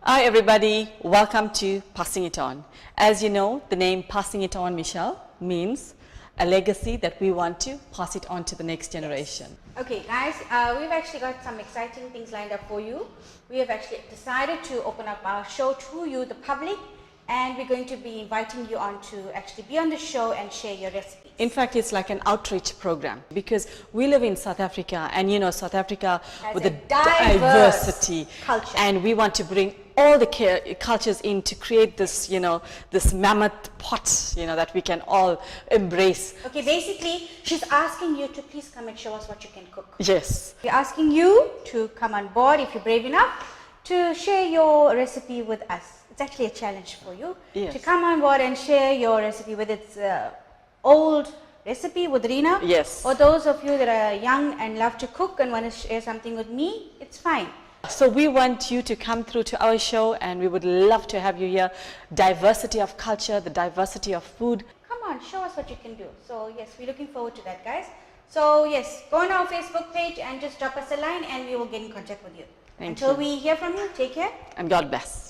Hi everybody, welcome to Passing It On. As you know, the name Passing It On, Michelle, means a legacy that we want to pass it on to the next generation. Okay guys, we've actually got some exciting things lined up for you. We have actually decided to open up our show to you, the public, and we're going to be inviting you on to actually be on the show and share your recipes. In fact, it's like an outreach program because we live in South Africa, and you know, South Africa with a the diversity culture, and we want to bring all the cultures in to create this, you know, this mammoth pot, you know, that we can all embrace. Okay, basically, she's asking you to please come and show us what you can cook. Yes. We're asking you to come on board, if you're brave enough, to share your recipe with us. It's actually a challenge for you to come on board and share your recipe, whether it's old recipe with Rina, or those of you that are young and love to cook and want to share something with me, it's fine. So we want you to come through to our show, and we would love to have you here. Diversity of culture, the diversity of food. Come on, show us what you can do. So yes, we're looking forward to that, guys. So yes, go on our Facebook page and just drop us a line and we will get in contact with you. Until we hear from you, take care. And God bless.